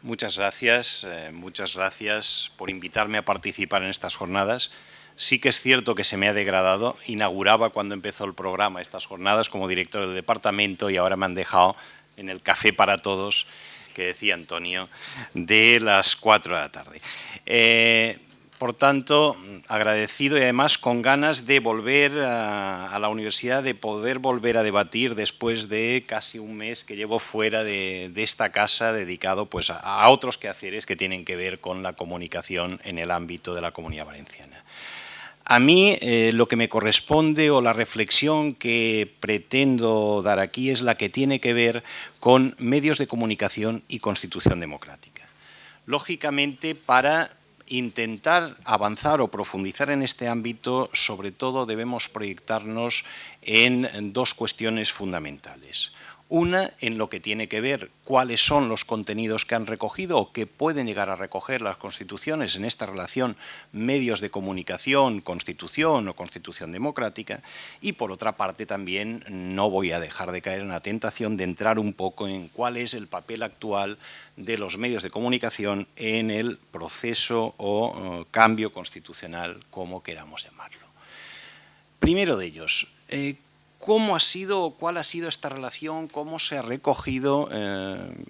Muchas gracias por invitarme a participar en estas jornadas. Sí que es cierto que se me ha degradado. Inauguraba cuando empezó el programa estas jornadas como director del departamento y ahora me han dejado en el café para todos, que decía Antonio, de las 4 de la tarde. Por tanto, agradecido y además con ganas de volver a la universidad, de poder volver a debatir después de casi un mes que llevo fuera de esta casa, dedicado pues, a otros quehaceres que tienen que ver con la comunicación en el ámbito de la Comunidad Valenciana. A mí lo que me corresponde o la reflexión que pretendo dar aquí es la que tiene que ver con medios de comunicación y constitución democrática. Lógicamente, para intentar avanzar o profundizar en este ámbito, sobre todo debemos proyectarnos en dos cuestiones fundamentales. Una, en lo que tiene que ver cuáles son los contenidos que han recogido o que pueden llegar a recoger las constituciones en esta relación medios de comunicación, constitución o constitución democrática. Y por otra parte también no voy a dejar de caer en la tentación de entrar un poco en cuál es el papel actual de los medios de comunicación en el proceso o cambio constitucional, como queramos llamarlo. Primero de ellos, ¿cómo ha sido o cuál ha sido esta relación? ¿Cómo se ha recogido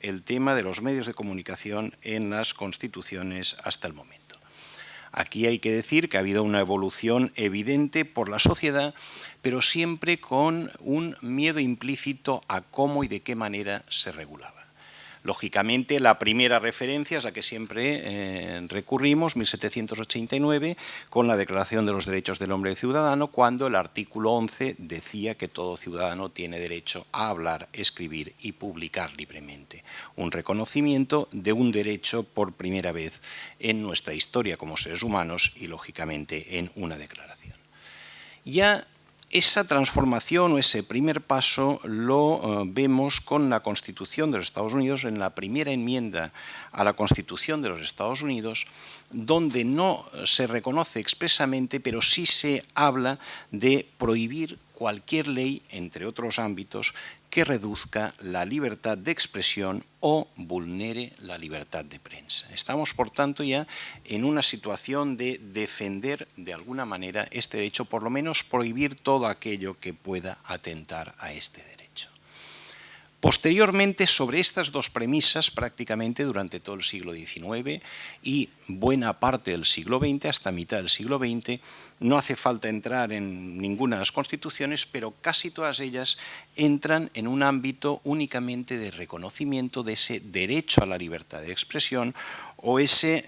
el tema de los medios de comunicación en las constituciones hasta el momento? Aquí hay que decir que ha habido una evolución evidente por la sociedad, pero siempre con un miedo implícito a cómo y de qué manera se regulaba. Lógicamente, la primera referencia es la que siempre recurrimos, 1789, con la Declaración de los Derechos del Hombre y Ciudadano, cuando el artículo 11 decía que todo ciudadano tiene derecho a hablar, escribir y publicar libremente. Un reconocimiento de un derecho por primera vez en nuestra historia como seres humanos y, lógicamente, en una declaración. Ya esa transformación o ese primer paso lo vemos con la Constitución de los Estados Unidos, en la primera enmienda a la Constitución de los Estados Unidos, donde no se reconoce expresamente, pero sí se habla de prohibir cualquier ley, entre otros ámbitos, que reduzca la libertad de expresión o vulnere la libertad de prensa. Estamos, por tanto, ya en una situación de defender de alguna manera este derecho, por lo menos prohibir todo aquello que pueda atentar a este derecho. Posteriormente, sobre estas dos premisas, prácticamente durante todo el siglo XIX y buena parte del siglo XX, hasta mitad del siglo XX, no hace falta entrar en ninguna de las constituciones, pero casi todas ellas entran en un ámbito únicamente de reconocimiento de ese derecho a la libertad de expresión o ese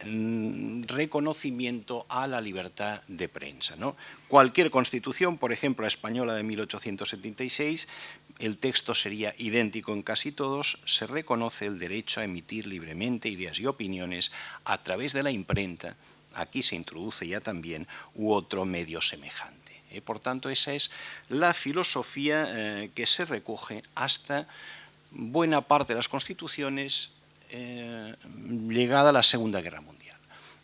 reconocimiento a la libertad de prensa, ¿no? Cualquier constitución, por ejemplo, la española de 1876, el texto sería idéntico en casi todos, se reconoce el derecho a emitir libremente ideas y opiniones a través de la imprenta. Aquí se introduce ya también u otro medio semejante. Por tanto, esa es la filosofía que se recoge hasta buena parte de las constituciones llegada a la Segunda Guerra Mundial.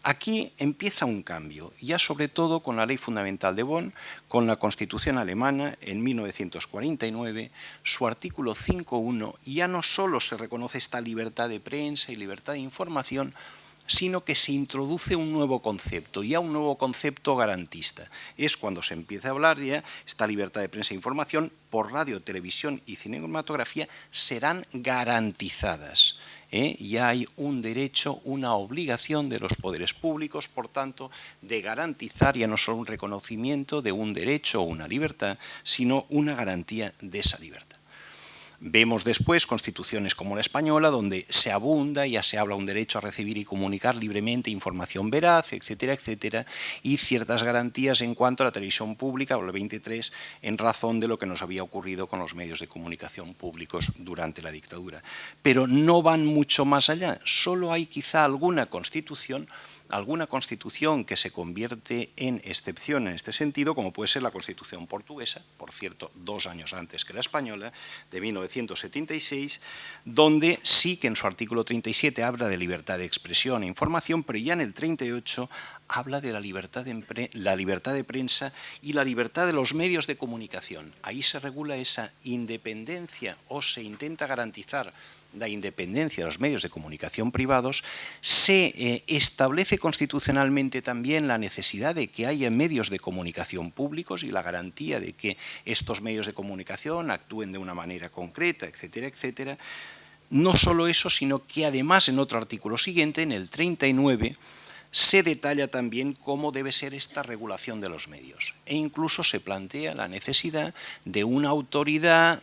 Aquí empieza un cambio, ya sobre todo con la Ley Fundamental de Bonn, con la Constitución alemana en 1949, su artículo 5.1, ya no solo se reconoce esta libertad de prensa y libertad de información, sino que se introduce un nuevo concepto, ya un nuevo concepto garantista. Es cuando se empieza a hablar ya esta libertad de prensa e información por radio, televisión y cinematografía serán garantizadas. Ya hay un derecho, una obligación de los poderes públicos, por tanto, de garantizar ya no solo un reconocimiento de un derecho o una libertad, sino una garantía de esa libertad. Vemos después constituciones como la española, donde se abunda, ya se habla un derecho a recibir y comunicar libremente información veraz, etcétera, etcétera, y ciertas garantías en cuanto a la televisión pública, o el 23, en razón de lo que nos había ocurrido con los medios de comunicación públicos durante la dictadura. Pero no van mucho más allá, solo hay quizá alguna constitución que se convierte en excepción en este sentido, como puede ser la Constitución portuguesa, por cierto, 2 años antes que la española, de 1976, donde sí que en su artículo 37 habla de libertad de expresión e información, pero ya en el 38 habla de la libertad de prensa y la libertad de los medios de comunicación. Ahí se regula esa independencia o se intenta garantizar la independencia de los medios de comunicación privados, se establece constitucionalmente también la necesidad de que haya medios de comunicación públicos y la garantía de que estos medios de comunicación actúen de una manera concreta, etcétera, etcétera. No solo eso, sino que además en otro artículo siguiente, en el 39, se detalla también cómo debe ser esta regulación de los medios e incluso se plantea la necesidad de una autoridad,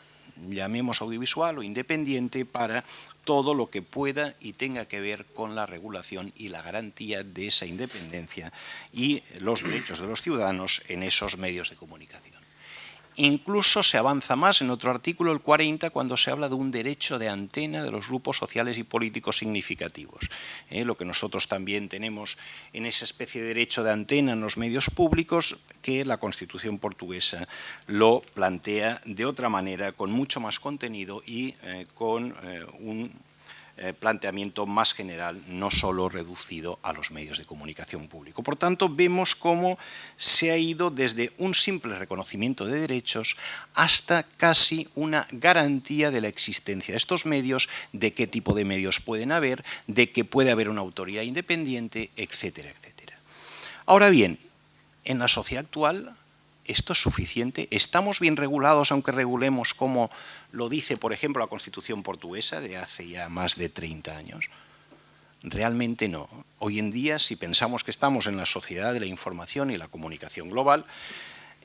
llamemos audiovisual o independiente, para todo lo que pueda y tenga que ver con la regulación y la garantía de esa independencia y los derechos de los ciudadanos en esos medios de comunicación. Incluso se avanza más en otro artículo, el 40, cuando se habla de un derecho de antena de los grupos sociales y políticos significativos. Lo que nosotros también tenemos en esa especie de derecho de antena en los medios públicos, que la Constitución portuguesa lo plantea de otra manera, con mucho más contenido y con un planteamiento más general, no solo reducido a los medios de comunicación público. Por tanto, vemos cómo se ha ido desde un simple reconocimiento de derechos hasta casi una garantía de la existencia de estos medios, de qué tipo de medios pueden haber, de que puede haber una autoridad independiente, etcétera, etcétera. Ahora bien, en la sociedad actual, ¿esto es suficiente? ¿Estamos bien regulados, aunque regulemos como lo dice, por ejemplo, la Constitución portuguesa de hace ya más de 30 años? Realmente no. Hoy en día, si pensamos que estamos en la sociedad de la información y la comunicación global,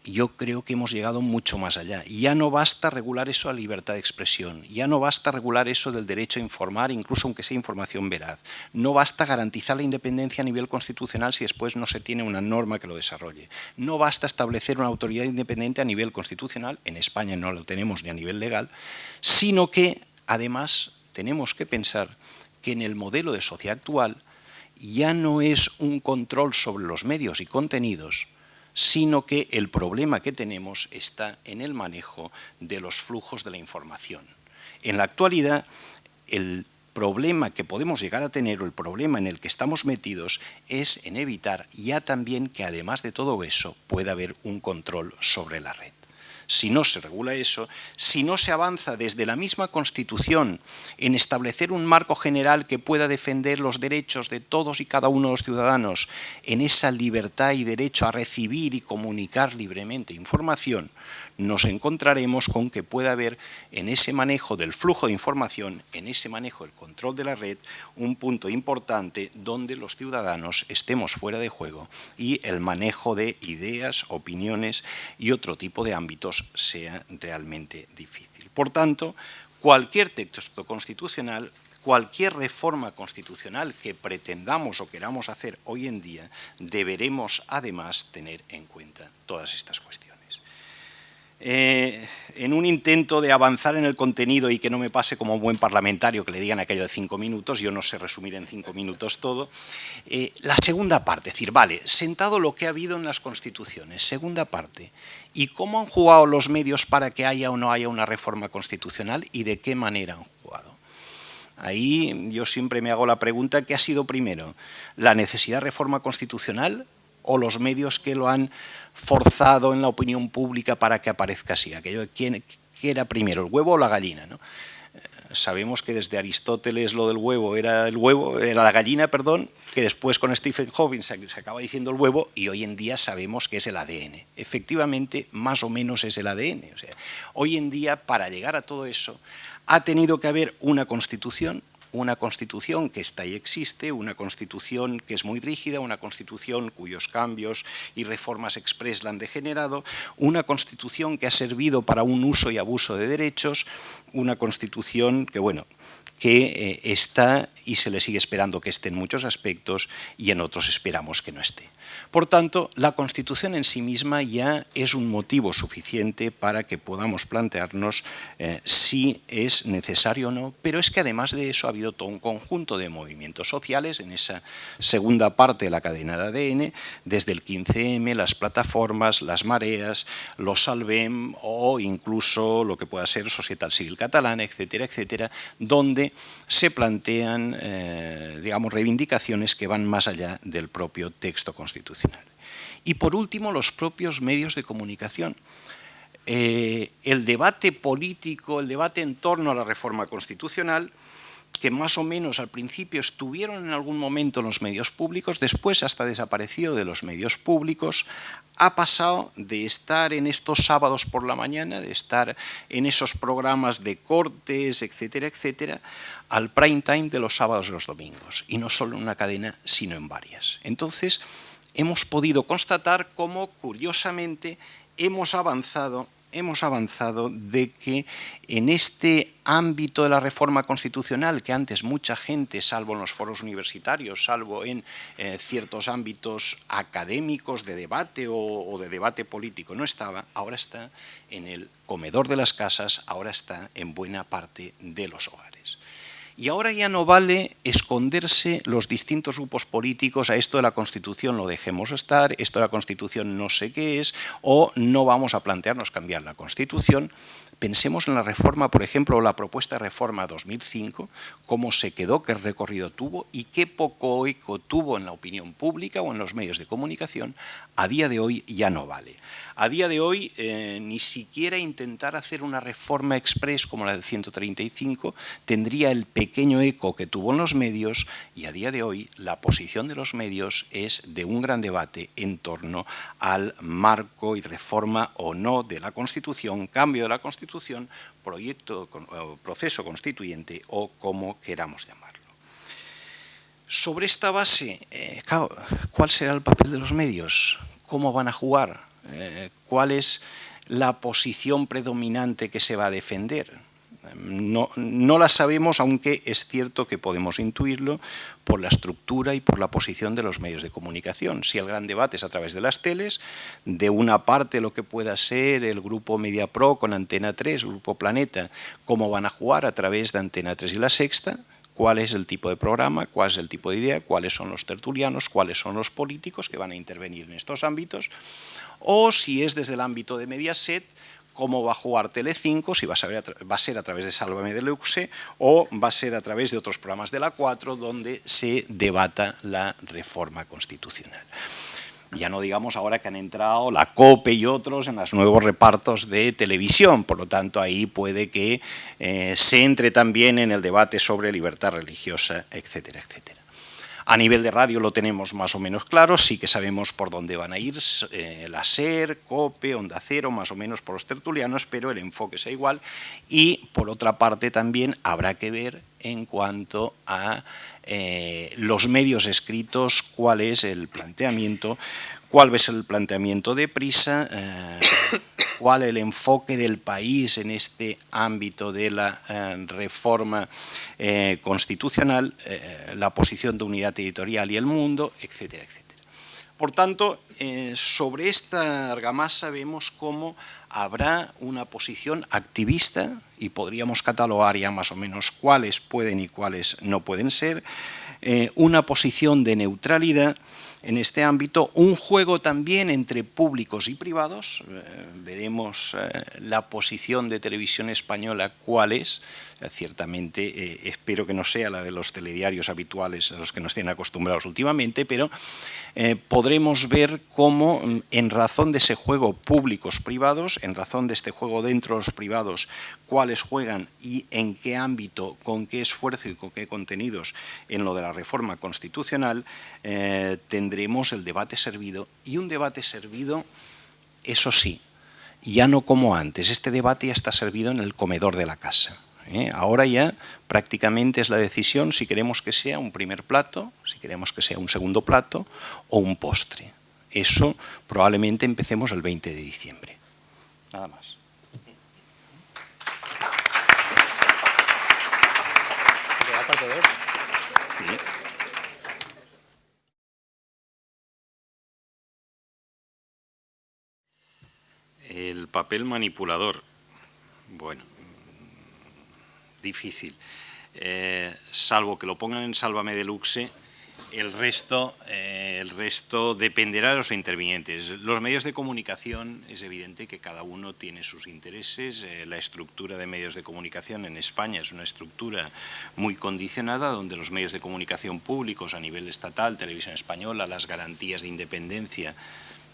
yo creo que hemos llegado mucho más allá. Ya no basta regular eso a libertad de expresión, ya no basta regular eso del derecho a informar, incluso aunque sea información veraz. No basta garantizar la independencia a nivel constitucional si después no se tiene una norma que lo desarrolle. No basta establecer una autoridad independiente a nivel constitucional, en España no lo tenemos ni a nivel legal, sino que además tenemos que pensar que en el modelo de sociedad actual ya no es un control sobre los medios y contenidos, sino que el problema que tenemos está en el manejo de los flujos de la información. En la actualidad, el problema que podemos llegar a tener, o el problema en el que estamos metidos, es en evitar ya también que, además de todo eso, pueda haber un control sobre la red. Si no se regula eso, si no se avanza desde la misma Constitución en establecer un marco general que pueda defender los derechos de todos y cada uno de los ciudadanos en esa libertad y derecho a recibir y comunicar libremente información, nos encontraremos con que pueda haber en ese manejo del flujo de información, en ese manejo del control de la red, un punto importante donde los ciudadanos estemos fuera de juego y el manejo de ideas, opiniones y otro tipo de ámbitos sea realmente difícil. Por tanto, cualquier texto constitucional, cualquier reforma constitucional que pretendamos o queramos hacer hoy en día, deberemos además tener en cuenta todas estas cuestiones. En un intento de avanzar en el contenido y que no me pase como un buen parlamentario que le digan aquello de 5 minutos, yo no sé resumir en 5 minutos todo, la segunda parte, es decir, vale, sentado lo que ha habido en las constituciones, segunda parte, ¿y cómo han jugado los medios para que haya o no haya una reforma constitucional y de qué manera han jugado? Ahí yo siempre me hago la pregunta, ¿qué ha sido primero? ¿La necesidad de reforma constitucional o los medios que lo han forzado en la opinión pública para que aparezca así? Aquello de ¿qué era primero, el huevo o la gallina? ¿No? Sabemos que desde Aristóteles lo del huevo era la gallina, perdón, que después con Stephen Hawking se acaba diciendo el huevo y hoy en día sabemos que es el ADN. Efectivamente, más o menos es el ADN. O sea, hoy en día, para llegar a todo eso, ha tenido que haber una constitución que está y existe, una constitución que es muy rígida, una constitución cuyos cambios y reformas express la han degenerado, una constitución que ha servido para un uso y abuso de derechos, una constitución que, bueno, que está y se le sigue esperando que esté en muchos aspectos y en otros esperamos que no esté. Por tanto, la Constitución en sí misma ya es un motivo suficiente para que podamos plantearnos si es necesario o no, pero es que además de eso ha habido todo un conjunto de movimientos sociales en esa segunda parte de la cadena de ADN, desde el 15M, las plataformas, las mareas, los Salvem o incluso lo que pueda ser Societat Civil Catalana, etcétera, etcétera, donde se plantean, digamos, reivindicaciones que van más allá del propio texto constitucional. Y por último, los propios medios de comunicación. El debate político, el debate en torno a la reforma constitucional que más o menos al principio estuvieron en algún momento en los medios públicos, después hasta desapareció de los medios públicos, ha pasado de estar en estos sábados por la mañana, de estar en esos programas de cortes, etcétera, etcétera, al prime time de los sábados y los domingos, y no solo en una cadena, sino en varias. Entonces, hemos podido constatar cómo, curiosamente, hemos avanzado de que en este ámbito de la reforma constitucional, que antes mucha gente, salvo en los foros universitarios, salvo en ciertos ámbitos académicos de debate o de debate político, no estaba, ahora está en el comedor de las casas, ahora está en buena parte de los hogares. Y ahora ya no vale esconderse los distintos grupos políticos a esto de la Constitución lo dejemos estar, esto de la Constitución no sé qué es, o no vamos a plantearnos cambiar la Constitución. Pensemos en la reforma, por ejemplo, la propuesta de reforma 2005, cómo se quedó, qué recorrido tuvo y qué poco eco tuvo en la opinión pública o en los medios de comunicación. A día de hoy ya no vale. A día de hoy ni siquiera intentar hacer una reforma express como la del 135 tendría el pequeño eco que tuvo en los medios, y a día de hoy la posición de los medios es de un gran debate en torno al marco y reforma o no de la Constitución, cambio de la Constitución, proceso constituyente o como queramos llamarlo. Sobre esta base, ¿cuál será el papel de los medios? ¿Cómo van a jugar? ¿Cuál es la posición predominante que se va a defender? No la sabemos, aunque es cierto que podemos intuirlo por la estructura y por la posición de los medios de comunicación. Si el gran debate es a través de las teles, de una parte lo que pueda ser el grupo Mediapro con Antena 3, el grupo Planeta, cómo van a jugar a través de Antena 3 y La Sexta, cuál es el tipo de programa, cuál es el tipo de idea, cuáles son los tertulianos, cuáles son los políticos que van a intervenir en estos ámbitos, o si es desde el ámbito de Mediaset, cómo va a jugar Telecinco, si va a ser a través de Sálvame Deluxe o va a ser a través de otros programas de la 4 donde se debata la reforma constitucional. Ya no digamos ahora que han entrado la COPE y otros en los nuevos repartos de televisión, por lo tanto ahí puede que se entre también en el debate sobre libertad religiosa, etcétera, etcétera. A nivel de radio lo tenemos más o menos claro, sí que sabemos por dónde van a ir, la SER, COPE, Onda Cero, más o menos por los tertulianos, pero el enfoque es igual. Y por otra parte también habrá que ver en cuanto a los medios escritos, cuál es el planteamiento, cuál es el planteamiento de Prisa, cuál es el enfoque del país en este ámbito de la reforma constitucional, la posición de Unidad Editorial y El Mundo, etcétera, etcétera. Por tanto, sobre esta argamasa vemos cómo habrá una posición activista y podríamos catalogar ya más o menos cuáles pueden y cuáles no pueden ser, una posición de neutralidad en este ámbito, un juego también entre públicos y privados, veremos la posición de Televisión Española cuál es, ciertamente espero que no sea la de los telediarios habituales a los que nos tienen acostumbrados últimamente, pero podremos ver cómo en razón de ese juego públicos-privados, en razón de este juego dentro de los privados, cuáles juegan y en qué ámbito, con qué esfuerzo y con qué contenidos en lo de la reforma constitucional, tendremos el debate servido, y un debate servido, eso sí, ya no como antes, este debate ya está servido en el comedor de la casa. Ahora ya prácticamente es la decisión si queremos que sea un primer plato, si queremos que sea un segundo plato o un postre. Eso probablemente empecemos el 20 de diciembre. Nada más. El papel manipulador, bueno, difícil. Salvo que lo pongan en Sálvame Deluxe, el resto dependerá de los intervinientes. Los medios de comunicación, es evidente que cada uno tiene sus intereses. La estructura de medios de comunicación en España es una estructura muy condicionada, donde los medios de comunicación públicos a nivel estatal, Televisión Española, las garantías de independencia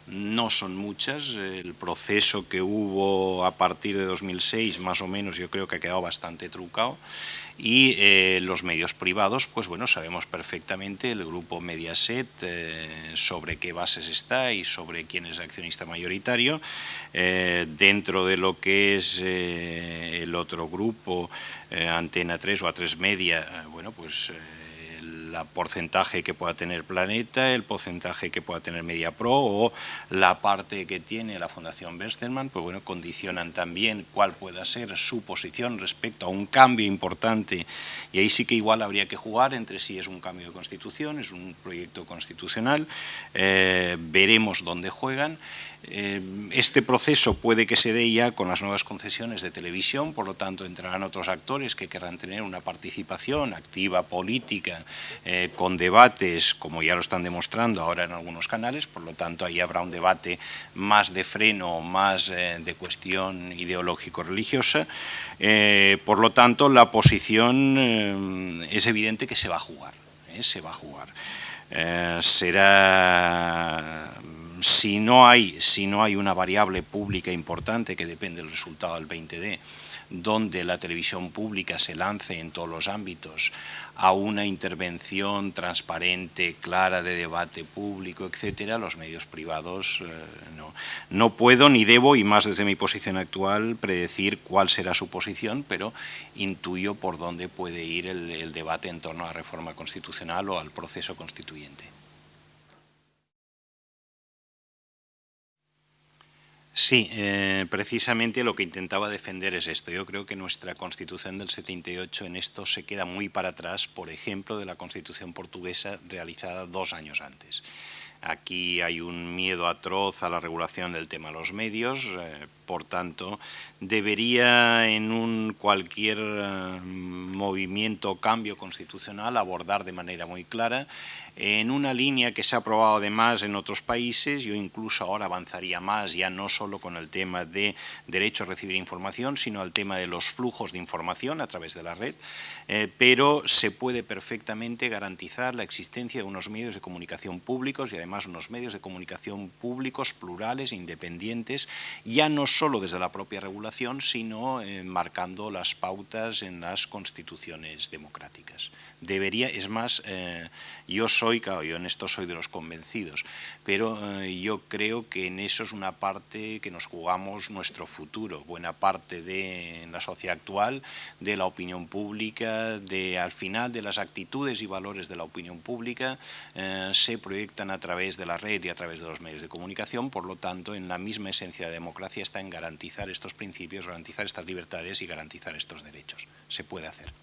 no son muchas. El proceso que hubo a partir de 2006, más o menos, yo creo que ha quedado bastante trucado. Y los medios privados, pues bueno, sabemos perfectamente el grupo Mediaset sobre qué bases está y sobre quién es accionista mayoritario. Dentro de lo que es el otro grupo, Antena 3 o A3 Media, bueno, pues el porcentaje que pueda tener Planeta, el porcentaje que pueda tener Mediapro o la parte que tiene la Fundación Bertelsmann, pues bueno, condicionan también cuál pueda ser su posición respecto a un cambio importante, y ahí sí que igual habría que jugar entre si es un cambio de constitución, es un proyecto constitucional, veremos dónde juegan. Este proceso puede que se dé ya con las nuevas concesiones de televisión, por lo tanto entrarán otros actores que querrán tener una participación activa política, con debates, como ya lo están demostrando ahora en algunos canales, por lo tanto ahí habrá un debate más de freno, más de cuestión ideológico-religiosa. Por lo tanto, la posición es evidente que se va a jugar, se va a jugar. Será... Si no hay una variable pública importante que depende del resultado del 20D, donde la televisión pública se lance en todos los ámbitos a una intervención transparente, clara, de debate público, etcétera, los medios privados no puedo ni debo, y más desde mi posición actual, predecir cuál será su posición, pero intuyo por dónde puede ir el debate en torno a la reforma constitucional o al proceso constituyente. Sí, precisamente lo que intentaba defender es esto. Yo creo que nuestra Constitución del 78 en esto se queda muy para atrás, por ejemplo, de la Constitución portuguesa realizada 2 años antes. Aquí hay un miedo atroz a la regulación del tema de los medios, por tanto, debería en cualquier movimiento o cambio constitucional abordar de manera muy clara, en una línea que se ha aprobado además en otros países. Yo incluso ahora avanzaría más, ya no solo con el tema de derecho a recibir información, sino el tema de los flujos de información a través de la red, pero se puede perfectamente garantizar la existencia de unos medios de comunicación públicos y además unos medios de comunicación públicos plurales e independientes, ya no solo desde la propia regulación, sino marcando las pautas en las constituciones democráticas. Debería, es más, yo en esto soy de los convencidos, pero yo creo que en eso es una parte que nos jugamos nuestro futuro, buena parte de la sociedad actual, de la opinión pública, al final de las actitudes y valores de la opinión pública, se proyectan a través de la red y a través de los medios de comunicación. Por lo tanto, en la misma esencia de la democracia está en garantizar estos principios, garantizar estas libertades y garantizar estos derechos. Se puede hacer.